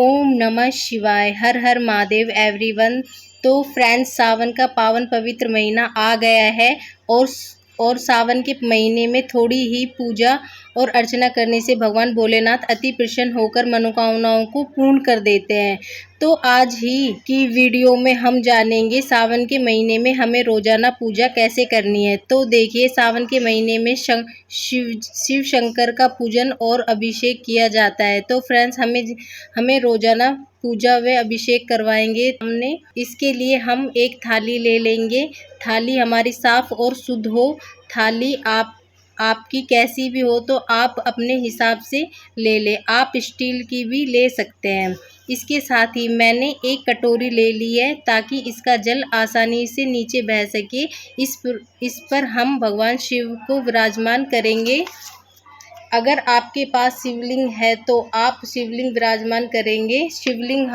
ओम नमः शिवाय। हर हर महादेव एवरीवन। तो फ्रेंड्स, सावन का पावन पवित्र महीना आ गया है और सावन के महीने में थोड़ी ही पूजा और अर्चना करने से भगवान भोलेनाथ अति प्रसन्न होकर मनोकामनाओं को पूर्ण कर देते हैं। तो आज ही की वीडियो में हम जानेंगे सावन के महीने में हमें रोजाना पूजा कैसे करनी है। तो देखिए, सावन के महीने में शिव शंकर का पूजन और अभिषेक किया जाता है। तो फ्रेंड्स, हमें रोजाना पूजा व अभिषेक करवाएंगे हमने। इसके लिए हम एक थाली ले लेंगे। थाली हमारी साफ और शुद्ध हो। थाली आपकी कैसी भी हो तो आप अपने हिसाब से ले लें। आप स्टील की भी ले सकते हैं। इसके साथ ही मैंने एक कटोरी ले ली है ताकि इसका जल आसानी से नीचे बह सके। इस पर हम भगवान शिव को विराजमान करेंगे। अगर आपके पास शिवलिंग है तो आप शिवलिंग विराजमान करेंगे। शिवलिंग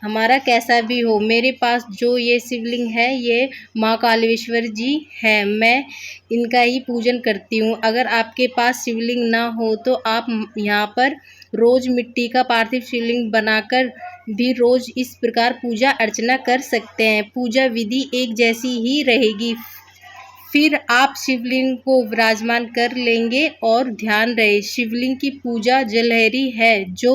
हमारा कैसा भी हो। मेरे पास जो ये शिवलिंग है ये माँ कालेश्वर जी है। मैं इनका ही पूजन करती हूँ। अगर आपके पास शिवलिंग ना हो तो आप यहाँ पर रोज मिट्टी का पार्थिव शिवलिंग बनाकर भी रोज इस प्रकार पूजा अर्चना कर सकते हैं। पूजा विधि एक जैसी ही रहेगी। फिर आप शिवलिंग को विराजमान कर लेंगे और ध्यान रहे, शिवलिंग की पूजा जलहरी है जो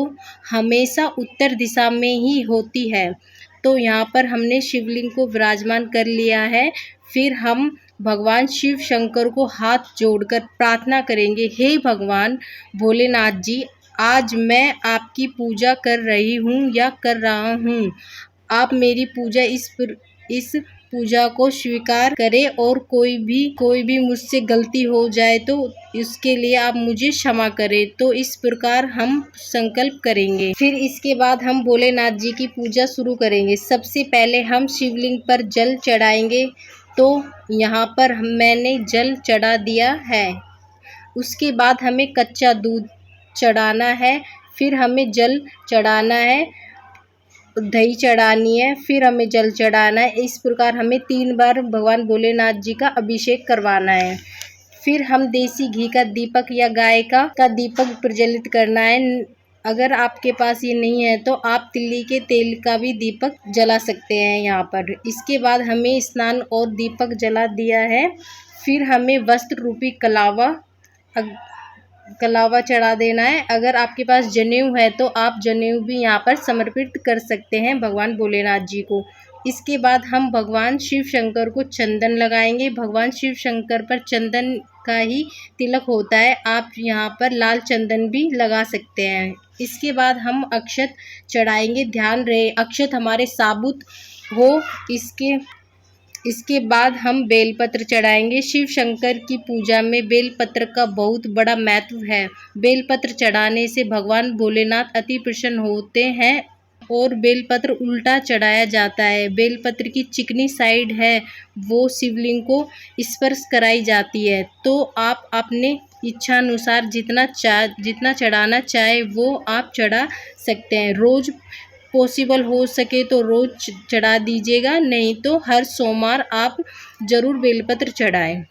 हमेशा उत्तर दिशा में ही होती है। तो यहाँ पर हमने शिवलिंग को विराजमान कर लिया है। फिर हम भगवान शिव शंकर को हाथ जोड़कर प्रार्थना करेंगे। हे भगवान भोलेनाथ जी, आज मैं आपकी पूजा कर रही हूँ या कर रहा हूँ। आप मेरी पूजा इस पूजा को स्वीकार करें और कोई भी मुझसे गलती हो जाए तो इसके लिए आप मुझे क्षमा करें। तो इस प्रकार हम संकल्प करेंगे। फिर इसके बाद हम भोलेनाथ जी की पूजा शुरू करेंगे। सबसे पहले हम शिवलिंग पर जल चढ़ाएंगे। तो यहाँ पर मैंने जल चढ़ा दिया है। उसके बाद हमें कच्चा दूध चढ़ाना है। फिर हमें जल चढ़ाना है, दही चढ़ानी है, फिर हमें जल चढ़ाना है। इस प्रकार हमें 3 बार भगवान भोलेनाथ जी का अभिषेक करवाना है। फिर हम देसी घी का दीपक या गाय का दीपक प्रज्वलित करना है। अगर आपके पास ये नहीं है तो आप तिल्ली के तेल का भी दीपक जला सकते हैं यहाँ पर। इसके बाद हमें स्नान और दीपक जला दिया है। फिर हमें वस्त्र रूपी कलावा चढ़ा देना है। अगर आपके पास जनेऊ है तो आप जनेऊ भी यहाँ पर समर्पित कर सकते हैं भगवान भोलेनाथ जी को। इसके बाद हम भगवान शिव शंकर को चंदन लगाएंगे। भगवान शिव शंकर पर चंदन का ही तिलक होता है। आप यहाँ पर लाल चंदन भी लगा सकते हैं। इसके बाद हम अक्षत चढ़ाएंगे। ध्यान रहे, अक्षत हमारे साबुत हो। इसके बाद हम बेलपत्र चढ़ाएंगे। शिव शंकर की पूजा में बेलपत्र का बहुत बड़ा महत्व है। बेलपत्र चढ़ाने से भगवान भोलेनाथ अति प्रसन्न होते हैं और बेलपत्र उल्टा चढ़ाया जाता है। बेलपत्र की चिकनी साइड है वो शिवलिंग को स्पर्श कराई जाती है। तो आप अपने इच्छानुसार जितना चढ़ाना चाहे वो आप चढ़ा सकते हैं। रोज पॉसिबल हो सके तो रोज चढ़ा दीजिएगा, नहीं तो हर सोमवार आप जरूर बेलपत्र चढ़ाएं।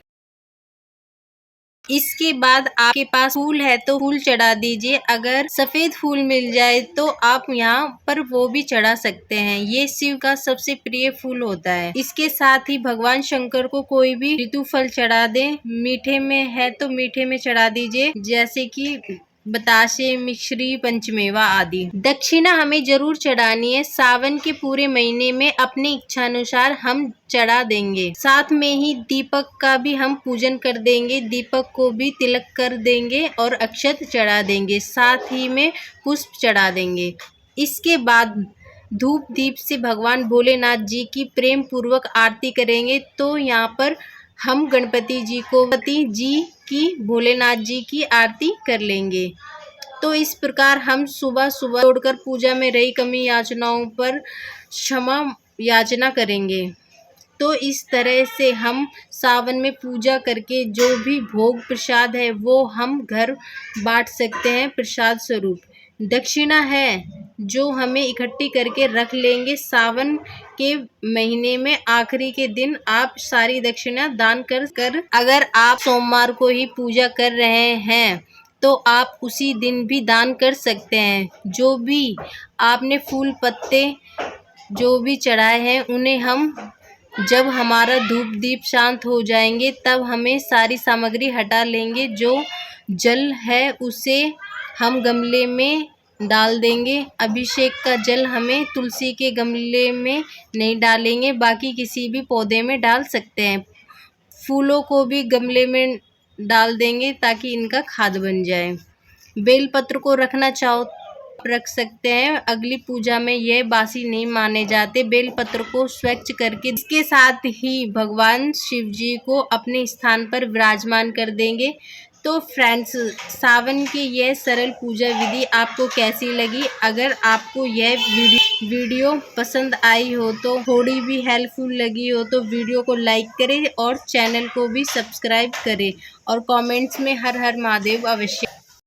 इसके बाद आपके पास फूल है तो फूल चढ़ा दीजिए। अगर सफेद फूल मिल जाए तो आप यहाँ पर वो भी चढ़ा सकते हैं। ये शिव का सबसे प्रिय फूल होता है। इसके साथ ही भगवान शंकर को कोई भी ऋतु फल चढ़ा दें। मीठे में है तो मीठे में चढ़ा दीजिए, जैसे कि बतासे, मिश्री, पंचमेवा आदि। दक्षिणा हमें जरूर चढ़ानी है। सावन के पूरे महीने में अपनी इच्छानुसार हम चढ़ा देंगे। साथ में ही दीपक का भी हम पूजन कर देंगे। दीपक को भी तिलक कर देंगे और अक्षत चढ़ा देंगे। साथ ही में पुष्प चढ़ा देंगे। इसके बाद धूप दीप से भगवान भोलेनाथ जी की प्रेम पूर्वक आरती करेंगे। तो यहाँ पर हम गणपति जी की भोलेनाथ जी की आरती कर लेंगे। तो इस प्रकार हम सुबह छोड़कर पूजा में रही कमी याचनाओं पर क्षमा याचना करेंगे। तो इस तरह से हम सावन में पूजा करके जो भी भोग प्रसाद है वो हम घर बांट सकते हैं प्रसाद स्वरूप। दक्षिणा है जो हमें इकट्ठी करके रख लेंगे। सावन के महीने में आखिरी के दिन आप सारी दक्षिणा दान कर अगर आप सोमवार को ही पूजा कर रहे हैं तो आप उसी दिन भी दान कर सकते हैं। जो भी आपने फूल पत्ते जो भी चढ़ाए हैं उन्हें हम जब हमारा धूप दीप शांत हो जाएंगे तब हमें सारी सामग्री हटा लेंगे। जो जल है उसे हम गमले में डाल देंगे। अभिषेक का जल हमें तुलसी के गमले में नहीं डालेंगे, बाकी किसी भी पौधे में डाल सकते हैं। फूलों को भी गमले में डाल देंगे ताकि इनका खाद बन जाए। बेलपत्र को रखना चाहो रख सकते हैं। अगली पूजा में यह बासी नहीं माने जाते। बेलपत्र को स्वच्छ करके इसके साथ ही भगवान शिव जी को अपने स्थान पर विराजमान कर देंगे। तो फ्रेंड्स, सावन की यह सरल पूजा विधि आपको कैसी लगी? अगर आपको यह वीडियो पसंद आई हो तो थोड़ी भी हेल्पफुल लगी हो तो वीडियो को लाइक करें और चैनल को भी सब्सक्राइब करें और कमेंट्स में हर हर महादेव अवश्य